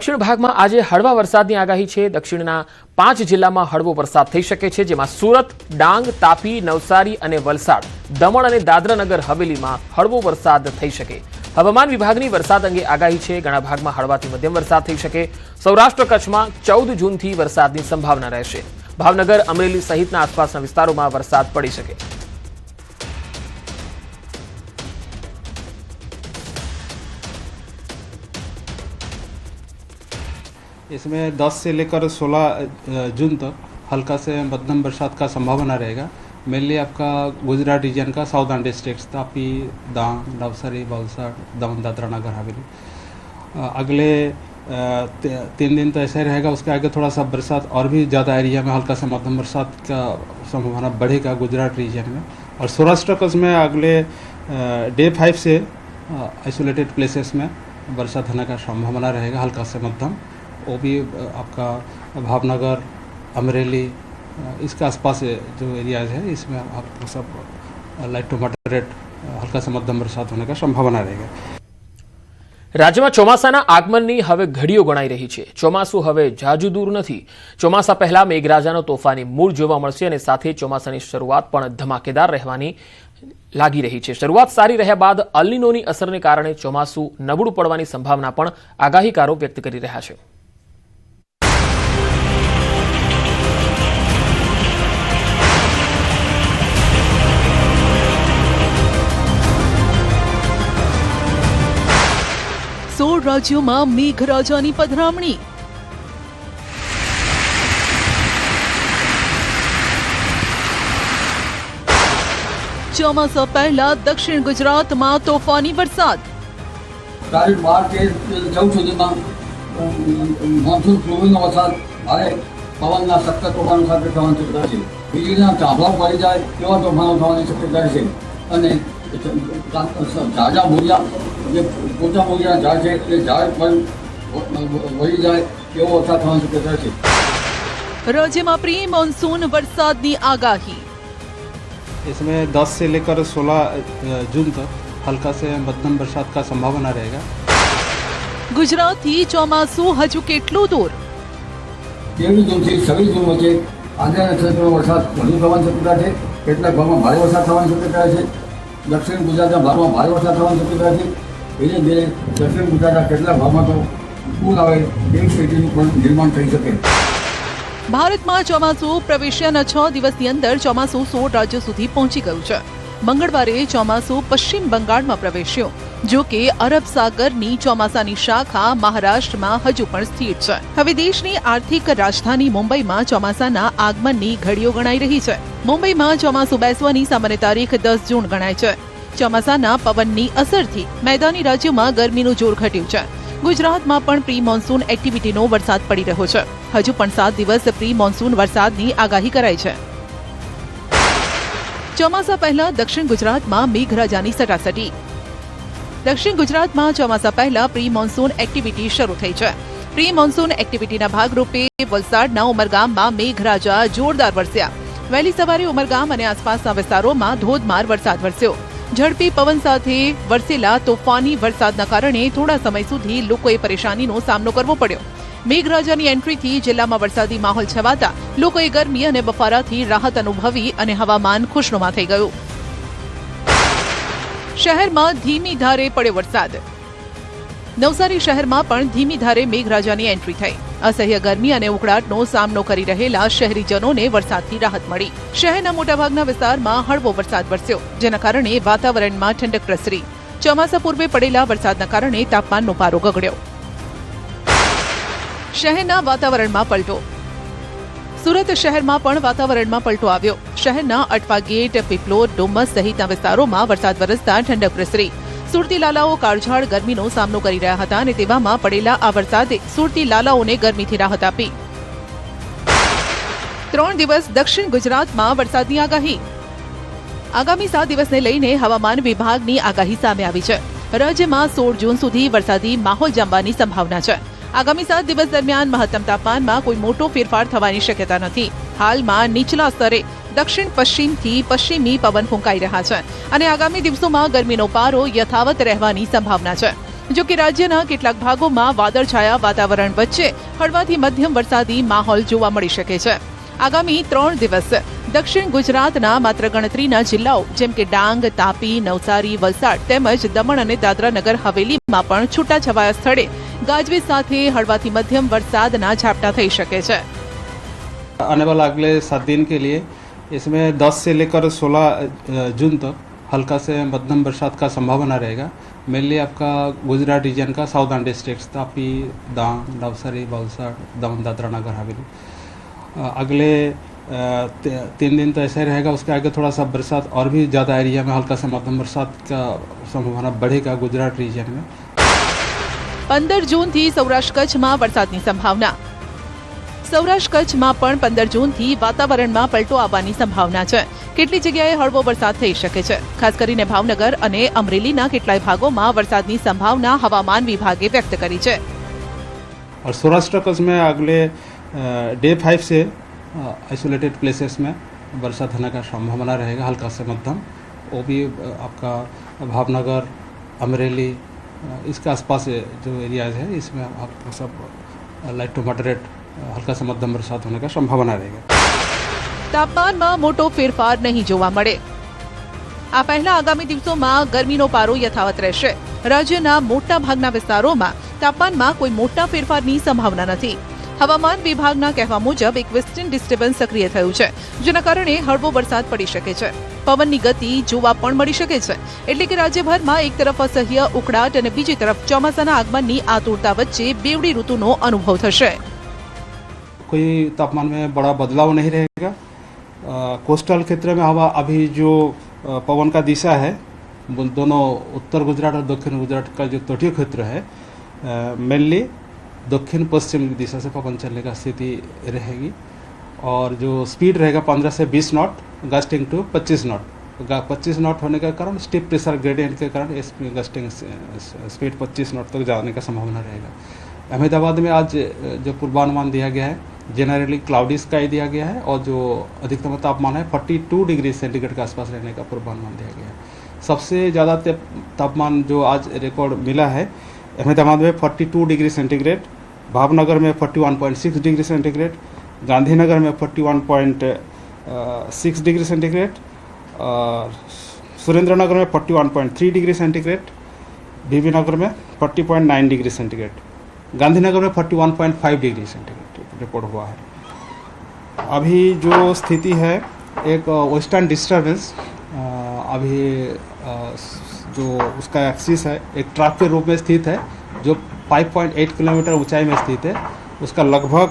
दक्षिण भाग में आज हळवा वरसादनी आगाही है। दक्षिणना 5 जिल्ला में हळवो वरसाद थई शके छे, जेमां सूरत, डांग, तापी, नवसारी और वलसाड, दमण और दादरा नगर हवेली में हळवो वरसाद थई शके। हवामान विभागनी वरसाद अंगे आगाही है। घणा भाग में हळवाथी मध्यम वरसाद थई शके। सौराष्ट्र कच्छ में 14 जून थी वरसादनी संभावना रहेशे। भावनगर, अमरेली सहितना आसपासना विस्तारों में वरसाद पड़ी शके। इसमें 10 से लेकर 16 जून तक हल्का से मध्यम बरसात का संभावना रहेगा। मेनली आपका गुजरात रीजन का साउदर्न डिस्ट्रिक्ट्स तापी, डांग, नवसारी, वलसाड, दमन, दादरा नगर हवेली। अगले 3 दिन तो ऐसे रहेगा। उसके आगे थोड़ा सा बरसात और भी ज़्यादा एरिया में हल्का से मध्यम बरसात का संभावना बढ़ेगा गुजरात रीजन में। और सौराष्ट्र कच्छ में अगले डे 5 से आइसोलेटेड प्लेसेस में बरसात होने का संभावना रहेगा, हल्का से मध्यम। वो भी आपका भावनगर, अमरेली, इसके आसपास जो एरियाज है इसमें आपको सब लाइट टू मॉडरेट हल्का से मध्यम बरसात होने का संभावना रहेगा। राज्य में ચોમાસાના આગમનની હવે ઘડીઓ ગણાઈ રહી છે। ચોમાસું હવે જાજુ દૂર નથી। ચોમાસા પહેલા મેઘરાજાનો તોફાની મૂળ જોવા મળશે અને સાથે ચોમાસાની શરૂઆત પણ ધમાકેદાર રહેવાની લાગી રહી છે। શરૂઆત સારી રહ્યા બાદ અલ્નિનોની અસરને કારણે ચોમાસું નબળું પડવાની સંભાવના પણ આગાહીકારો વ્યક્ત કરી રહ્યા છે। सोळ राज्यों में मेघराजानी पधरामणी। ચોમાસા પહેલા દક્ષિણ ગુજરાતમાં તોફાની વરસાદ। તારીખ 12 થી 14 સુધીમાં મોન્સૂન પૂર્વનો વરસાદ ભારે પવનના સતત તોફાનો સાથે થવાની શક્યતા છે। વીજળીના ચાંપલા પડી જાય તેવા તોફાનો થવાની શક્યતા છે અને ઝાઝા મૂળિયા જે પોચા મૂળિયા ઝાડ છે એ ઝાડ પર વળી જાય તેવો વરસાદ થવાની શક્યતા છે। રાજ્યમાં પ્રી મોન્સૂન વરસાદની આગાહી। इसमें 10 से लेकर 16 जून तक हल्का से मध्यम बरसात का संभावना रहेगा। गुजरातथी ચોમાસું હજુ કેટલું દૂર? 13 જૂનથી 26 જૂન વચ્ચે આંધ્રા નક્ષત્રનો વરસાદ વધુ થવાની શક્યતા છે। કેટલાક ભાગમાં ભારે વરસાદ થવાની શક્યતા છે। દક્ષિણ ગુજરાતના ભાગમાં ભારે વરસાદ થવાની શક્યતા છે। ધીરે ધીરે દક્ષિણ ગુજરાતના કેટલાક ભાગમાં તો પૂર આવે તેવી સ્થિતિનું પણ નિર્માણ થઈ શકે। ભારતમાં ચોમાસું પ્રવેશ્યાના 6 દિવસની અંદર ચોમાસું 16 રાજ્યો સુધી પહોંચી ગયું છે। મંગળવારે ચોમાસું પશ્ચિમ બંગાળમાં પ્રવેશ્યો। જો કે અરબ સાગરની ચોમાસાની શાખા મહારાષ્ટ્રમાં હજુ પણ સ્થિર છે। હવે દેશની આર્થિક રાજધાની મુંબઈમાં ચોમાસાના આગમનની ઘડીઓ ગણાઈ રહી છે। મુંબઈમાં ચોમાસું બેસવાની સામાન્ય તારીખ 10 જૂન ગણાય છે। ચોમાસાના પવનની અસરથી મેદાની રાજ્યોમાં ગરમીનું જોર ઘટ્યું છે। ગુજરાતમાં પણ પ્રી મોન્સૂન એક્ટિવિટીનો વરસાદ પડી રહ્યો છે। હજુ પણ 7 દિવસ પ્રી મોન્સૂન વરસાદની આગાહી કરાઈ છે। ચોમાસા પહેલા દક્ષિણ ગુજરાતમાં મેઘરાજાની સટાસટી। દક્ષિણ ગુજરાતમાં ચોમાસા પહેલા પ્રી મોન્સૂન એક્ટિવિટી શરૂ થઈ છે। પ્રી મોન્સૂન એક્ટિવિટીના ભાગરૂપે વલસાડના ઉમરગામમાં મેઘરાજા જોરદાર વરસ્યા। વહેલી સવારે ઉમરગામ અને આસપાસના વિસ્તારોમાં ધોધમાર વરસાદ વરસ્યો। ઝડપી પવન સાથે વરસેલા તોફાની વરસાદના કારણે થોડા સમય સુધી લોકોએ પરેશાનીનો સામનો કરવો પડ્યો। મેઘરાજાની એન્ટ્રીથી જિલ્લામાં વરસાદી માહોલ છવાતા લોકોએ ગરમી અને બફારાથી રાહત અનુભવી અને હવામાન ખુશનુમા થઈ ગયું। શહેરમાં ધીમી ધારે પડ્યો વરસાદ। નવસારી શહેરમાં પણ ધીમી ધારે મેઘરાજાની એન્ટ્રી થઈ। અસહ્ય ગરમી અને ઉકળાટનો સામનો કરી રહેલા શહેરીજનોને વરસાદથી રાહત મળી। શહેરના મોટાભાગના વિસ્તારમાં હળવો વરસાદ વરસ્યો, જેના કારણે વાતાવરણમાં ઠંડક પ્રસરી। ચોમાસા પૂર્વે પડેલા વરસાદના કારણે તાપમાનનો પારો ગગડ્યો। શહેરના વાતાવરણમાં પલટો। સુરત શહેરમાં પણ વાતાવરણમાં પલટો આવ્યો। શહેરના અટવા ગેટ, પીપલોદ, ડુમસ સહિતના વિસ્તારોમાં વરસાદ વરસતા ઠંડક પ્રસરી। સુરતી લાલાઓ કાળઝાળ ગરમીનો સામનો કરી રહ્યા હતા અને તેવામાં પડેલા આ વરસાદે સુરતી લાલાઓને ગરમીથી રાહત આપી। 3 દિવસ દક્ષિણ ગુજરાતમાં વરસાદની આગાહી। આગામી 7 દિવસને લઈને હવામાન વિભાગની આગાહી સામે આવી છે। રાજ્યમાં 16 જૂન સુધી વરસાદી માહોલ જામવાની સંભાવના છે। આગામી 7 દિવસ દરમિયાન મહત્તમ તાપમાનમાં કોઈ મોટો ફેરફાર થવાની શક્યતા નથી। હાલમાં નીચલા સ્તરે દક્ષિણ પશ્ચિમથી પશ્ચિમી પવન ફૂંકાઈ રહ્યા છે અને આગામી દિવસોમાં ગરમીનો પારો યથાવત રહેવાની સંભાવના છે। જો કે રાજ્યના કેટલાક ભાગોમાં વાદળછાયા વાતાવરણ વચ્ચે હળવાથી મધ્યમ વરસાદી માહોલ જોવા મળી શકે છે. આગામી 3 દિવસ દક્ષિણ ગુજરાતના માત્ર ગણતરીના જિલ્લાઓ જેમ કે ડાંગ, તાપી, નવસારી, વલસાડ તેમજ દમણ અને દાદરા નગર હવેલીમાં પણ છૂટાછવાયા સ્થળે ગાજવીજ સાથે હળવાથી મધ્યમ વરસાદના ઝાપટા થઈ શકે છે. आने वाला अगले 7 दिन के लिए इसमें 10 से लेकर 16 जून तक हल्का से मध्यम बरसात का संभावना रहेगा. मेनली आपका गुजरात रीजन का साउदर्न डिस्ट्रिक्ट्स तापी, डांग, नवसारी, वलसाड, दमन, दादरा नगर हवेली. अगले 3 दिन तो ऐसा ही रहेगा. उसके आगे थोड़ा सा बरसात और भी ज़्यादा एरिया में हल्का से मध्यम बरसात का संभावना बढ़ेगा गुजरात रीजन में. 15 જૂનથી સૌરાષ્ટ્ર કચ્છમાં વરસાદની સંભાવના. સૌરાષ્ટ્ર કચ્છમાં પણ 15 જૂનથી વાતાવરણમાં પલટો આવવાની સંભાવના છે. કેટલી જગ્યાએ હળવો વરસાદ થઈ શકે છે. ખાસ કરીને ભાવનગર અને અમરેલીના કેટલાય ભાગોમાં વરસાદની સંભાવના હવામાન વિભાગે વ્યક્ત કરી છે. और सौराष्ट्र कच्छ में अगले डे 5 से आइसोलेटेड प्लेसेस में बरसात होने का संभावना रहेगा हल्का से मध्यम. वो भी आपका भावनगर, अमरेली, इसके आसपास जो एरियाज है इसमें आपका सब लाइट टू मॉडरेट हल्का से मध्यम बरसात होने का संभावना रहेगा. તાપમાનમાં મોટો ફેરફાર નહીં જોવા મળે. આ પહેલા આગામી દિવસોમાં ગરમીનો પારો યથાવત રહેશે. રાજ્યના મોટા ભાગના વિસ્તારોમાં તાપમાનમાં કોઈ મોટા ફેરફારની સંભાવના નથી. હવામાન વિભાગના કહેવા મુજબ એક વેસ્ટર્ન ડિસ્ટર્બન્સ સક્રિય થયું છે, જેના કારણે હળવો વરસાદ પડી શકે છે. પવનની ગતિ જોવા પણ મળી શકે છે. એટલે કે રાજ્યભરમાં એક તરફ અસહ્ય ઉકળાટ અને બીજી તરફ ચોમાસાના આગમનની આતુરતા વચ્ચે બેવડી ઋતુનો અનુભવ થશે. कोई तापमान में बड़ा बदलाव नहीं रहेगा. कोस्टल क्षेत्र में हवा अभी जो पवन का दिशा है दोनों उत्तर गुजरात और दक्षिण गुजरात का जो तटीय क्षेत्र है मेनली दक्षिण पश्चिम की दिशा से पवन चलने का स्थिति रहेगी. और जो स्पीड रहेगा 15 से 20 knot gusting to 25 knot. 25 knot होने के कारण स्टीप प्रेशर ग्रेडियंट के कारण गस्टिंग स्पीड 25 नॉट तक जाने का संभावना रहेगा. अहमदाबाद में आज जो पूर्वानुमान दिया गया है जनरली क्लाउडी स्काई दिया गया है और जो अधिकतम तापमान है 42 डिग्री सेंटीग्रेड के आसपास रहने का पूर्वानुमान दिया गया है. सबसे ज़्यादा तापमान जो आज रिकॉर्ड मिला है अहमदाबाद में 42 डिग्री सेंटीग्रेड, भावनगर में 41.6 डिग्री सेंटीग्रेड, गांधीनगर में 41.6 डिग्री सेंटीग्रेड और सुरेंद्रनगर में 41.3 डिग्री सेंटीग्रेड, बीबी नगर में 40.9 डिग्री सेंटीग्रेड, गांधीनगर में 41.5 डिग्री सेंटीग्रेड रिपोर्ट हुआ है. अभी जो स्थिति है एक वेस्टर्न डिस्टर्बेंस अभी जो उसका एक्सिस है एक ट्रैक के रूप में स्थित है जो 5.8 किलोमीटर ऊंचाई में स्थित है. उसका लगभग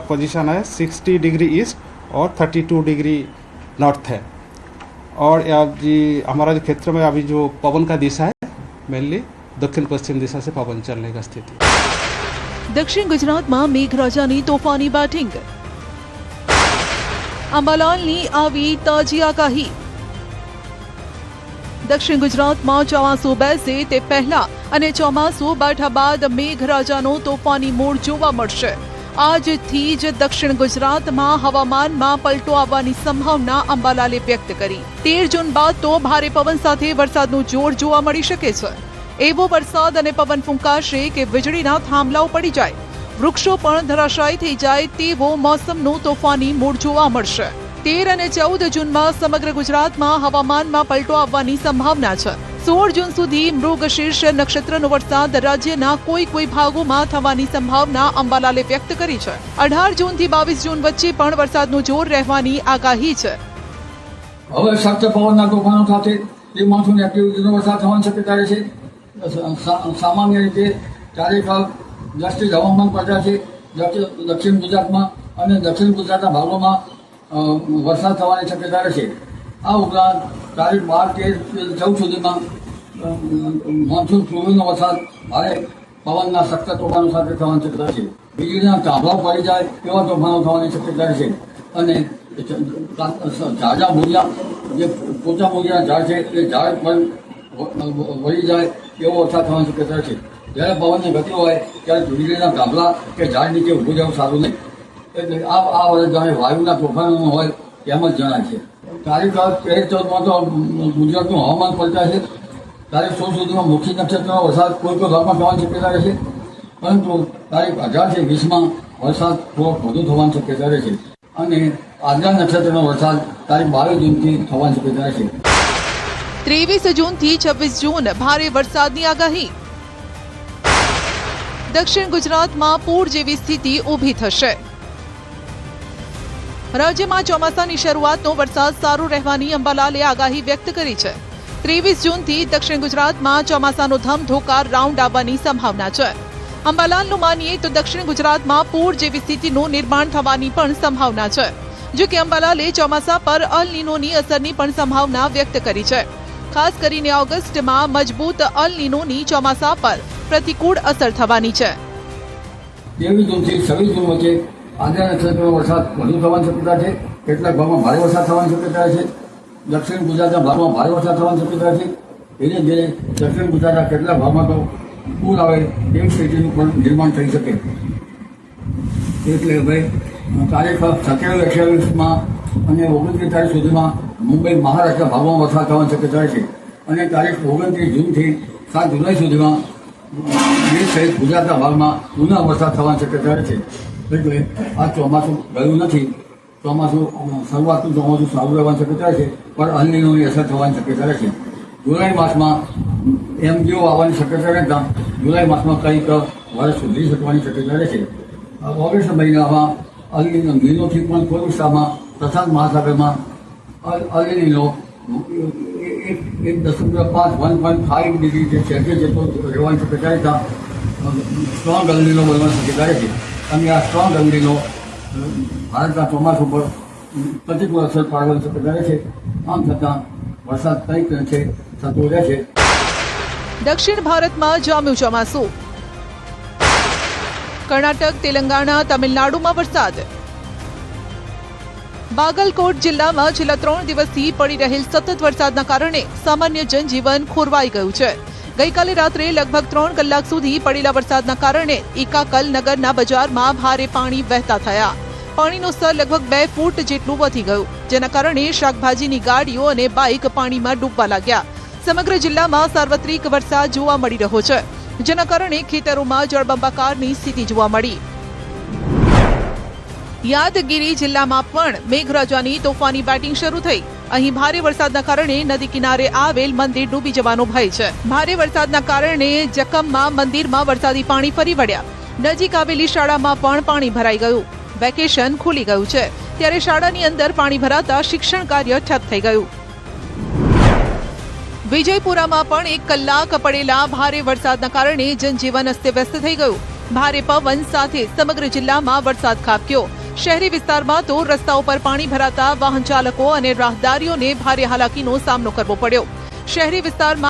पोजीशन है 60 डिग्री ईस्ट और 32 डिग्री नॉर्थ है. और जी हमारा जो क्षेत्र में अभी जो पवन का दिशा है मेनली दक्षिण पश्चिम दिशा से पवन चलने का स्थिति. દક્ષિણ ગુજરાતમાં મેઘરાજાની તોફાની બેટિંગ. અંબાલાલની આવી તાજી આગાહી. દક્ષિણ ગુજરાતમાં ચોમાસું બેસે તે પહેલા અને ચોમાસું બેઠા બાદ મેઘરાજાનો તોફાની મૂડ જોવા મળશે. આજથી જ દક્ષિણ ગુજરાતમાં હવામાનમાં પલટો આવવાની સંભાવના અંબાલાલે વ્યક્ત કરી. 13 જૂન બાદ તો ભારે પવન સાથે વરસાદનું જોર જોવા મળી શકે છે. એવો વરસાદ અને પવન ફૂંકાશે કે વીજળીના થાંભલાઓ પડી જાય, વૃક્ષો પણ ધરાશાયી થઈ જાય તેવો મોસમનું તોફાની મૂડ જોવા મળશે. 13 અને 14 જૂનમાં સમગ્ર ગુજરાતમાં હવામાનમાં પલટો આવવાની સંભાવના છે. 16 જૂન સુધી મૃગશીર્ષ નક્ષત્રનો વરસાદ રાજ્યના કોઈ ભાગોમાં થવાની સંભાવના અંબાલાલે વ્યક્ત કરી છે. 18 જૂનથી 22 જૂન વચ્ચે પણ વરસાદનું જોર રહેવાની આગાહી છે. હવે શક્ત પવનના તોફાનો સાથે એ મોન્સૂન એક્ટિવિટીનો વરસાદ થવાની શક્યતા છે. સામાન્ય રીતે 4 ભાગ 10 હવામાન પડતા છે દક્ષિણ ગુજરાતમાં અને દક્ષિણ ગુજરાતના ભાગોમાં વરસાદ થવાની શક્યતા રહેશે. આ ઉપરાંત તારીખ 12, 13, 14 સુધીમાં મોન્સૂન પૂર્વનો વરસાદ ભારે પવનના સખત તોફાનો સાથે થવાની શક્યતા છે. વીજળીના થાંભલાઓ પડી જાય તેવા તોફાનો થવાની શક્યતા રહેશે. અને ઝાડા મૂળિયા જે પોચા મૂળિયા ઝાડ છે એ ઝાડ પણ વળી જાય એવો વરસાદ થવાની શક્યતા છે. જ્યારે પવનની ગતિ હોય ત્યારે વીજળીના થાંભલા કે ઝાડ નીચે ઊભું જવું સારું નહીં. એટલે આ વર્ષ જાણે વાયુના તોફાનો હોય એમ જ જણાય છે. તારીખ 13-14માં તો ગુજરાતનું હવામાન પલટાશે. તારીખ 16 સુધીમાં મુખી નક્ષત્રનો વરસાદ કોઈ ભાગમાં થવાની શક્યતા રહેશે, પરંતુ તારીખ 18 થી 20માં વરસાદ થોડોક વધુ થવાની શક્યતા રહેશે અને આદ્રા નક્ષત્રનો વરસાદ તારીખ 22 જૂનથી થવાની શક્યતા રહેશે. 23 જૂનથી 26 જૂન ભારે વરસાદની આગાહી. દક્ષિણ ગુજરાતમાં પૂર જેવી સ્થિતિ ઊભી થશે. રાજ્યમાં ચોમાસાની શરૂઆતનો વરસાદ સારો રહેવાની અંબાલાલે આગાહી વ્યક્ત કરી છે. 23 જૂનથી દક્ષિણ ગુજરાતમાં ચોમાસાનો ધમધોકાર રાઉન્ડ આવવાની સંભાવના છે. અંબાલાલનું માનીએ તો દક્ષિણ ગુજરાતમાં પૂર જેવી સ્થિતિનું નિર્માણ થવાની પણ સંભાવના છે. જો કે અંબાલાલે ચોમાસા પર અલ નીનોની અસરની પણ સંભાવના વ્યક્ત કરી છે. ખાસ કરીને ઓગસ્ટમાં મજબૂત અલ નીનોની ચોમાસા પર પ્રતિકૂળ અસર થવાની છે. 23 જૂનથી 26 જૂન વચ્ચે આદ્રા નક્ષત્રનો વરસાદ વધુ થવાની શક્યતા છે. કેટલાક ભાગમાં ભારે વરસાદ થવાની શક્યતા છે. દક્ષિણ ગુજરાતના ભાગમાં ભારે વરસાદ થવાની શક્યતા છે. એને જ દક્ષિણ ગુજરાતના કેટલાક ભાગમાં તો પૂર આવે એવી સ્થિતિનું પણ નિર્માણ થઈ શકે. એટલે હવે તારીખ 27-28માં અને 29 તારીખ સુધીમાં મુંબઈ મહારાષ્ટ્ર ભાગમાં વરસાદ થવાની શક્યતા છે અને તારીખ 29 જૂનથી 7 જુલાઈ સુધીમાં દેશ સહિત ગુજરાતના ભાગમાં પુનઃ વરસાદ થવાની શક્યતા છે. એટલે આ ચોમાસું ગયું નથી. ચોમાસું શરૂઆતનું ચોમાસું સારું રહેવાની શક્યતા છે, પણ અલ નીનોની અસર થવાની શક્યતા છે. જુલાઈ માસમાં એમજીઓ આવવાની શક્યતા રહેતા જુલાઈ માસમાં કંઈક વર્ષ સુધરી શકવાની શક્યતા રહેશે. ઓગસ્ટ મહિનામાં અલ નીનોથી પણ કોઈ વિસ્તારમાં પ્રશાંત મહાસાગરમાં અલ નીનો 1.5 ડિગ્રી સેલ્સિયસ જેટલો રહેવાની શક્યતા રહેતા સ્ટ્રોંગ અલ નીનો બનવાની શક્યતા રહેશે અને આ સ્ટ્રોંગ અલ નીનો ભારતના ચોમાસું પર પ્રતિકૂળ અસર પાડવાની શક્યતા રહેશે. આમ છતાં વરસાદ કંઈક છે થતો રહેશે. દક્ષિણ ભારતમાં જામ્યું ચોમાસું. કર્ણાટક, તેલંગાણા, તમિલનાડુમાં વરસાદ. બાગલકોટ જિલ્લામાં છેલ્લા 3 દિવસથી પડી રહેલ સતત વરસાદના કારણે સામાન્ય જનજીવન ખોરવાઈ ગયું છે. ગઈકાલે રાત્રે લગભગ 3 કલાક સુધી પડેલા વરસાદના કારણે એકાકલ નગરના બજારમાં ભારે પાણી વહેતા થયા. પાણીનું સ્તર લગભગ 2 ફૂટ જેટલું વધી ગયું, જેના કારણે શાકભાજીની ગાડીઓ અને બાઇક પાણીમાં ડૂબવા લાગ્યા. સમગ્ર જિલ્લામાં સાર્વત્રિક વરસાદ જોવા મળી રહ્યો છે, જેના કારણે ખેતરોમાં જળબંબાકારની સ્થિતિ જોવા મળી. યાદગીરી જિલ્લામાં પણ મેઘરાજાની તોફાની બેટિંગ શરૂ થઈ. અહીં ભારે વરસાદના કારણે નદી કિનારે આવેલ મંદિર ડૂબી જવાનો ભય છે. ભારે વરસાદના કારણે જખમમાં મંદિરમાં વરસાદી પાણી ફરી વળ્યા. નજીક આવેલી શાળામાં પણ પાણી ભરાઈ ગયું. વેકેશન ખુલી ગયું છે, ત્યારે શાળાની અંદર પાણી ભરાતા શિક્ષણ કાર્ય ઠપ થઈ ગયું. વિજયપુરામાં પણ 1 કલાક પડેલા ભારે વરસાદના કારણે જનજીવન અસ્તવ્યસ્ત થઈ ગયું. ભારે પવન સાથે સમગ્ર જિલ્લામાં વરસાદ ખાબક્યો. શહેરી વિસ્તારમાં તો રસ્તાઓ પર પાણી ભરાતા વાહન ચાલકો અને રાહદારીઓને ભારે હાલાકીનો સામનો કરવો પડ્યો. શહેરી વિસ્તારમાં